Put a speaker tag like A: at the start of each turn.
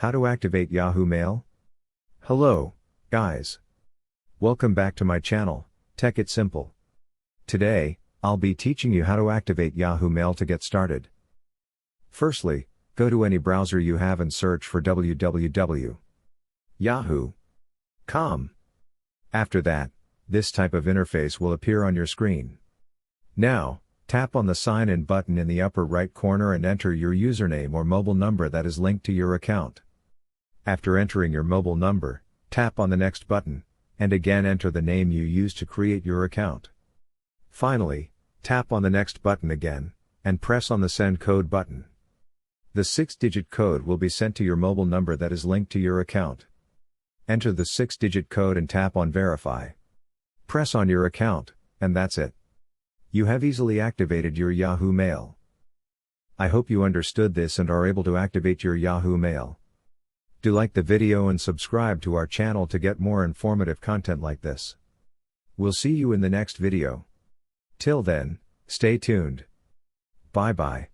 A: How to activate Yahoo Mail? Hello, guys. Welcome back to my channel, Tech It Simple. Today, I'll be teaching you how to activate Yahoo Mail to get started. Firstly, go to any browser you have and search for www.yahoo.com. After that, this type of interface will appear on your screen. Now, tap on the Sign In button in the upper right corner and enter your username or mobile number that is linked to your account. After entering your mobile number, tap on the Next button, and again enter the name you used to create your account. Finally, tap on the Next button again, and press on the Send Code button. The 6-digit code will be sent to your mobile number that is linked to your account. Enter the 6-digit code and tap on Verify. Press on your account, and that's it. You have easily activated your Yahoo Mail. I hope you understood this and are able to activate your Yahoo Mail. Do like the video and subscribe to our channel to get more informative content like this. We'll see you in the next video. Till then, stay tuned. Bye bye.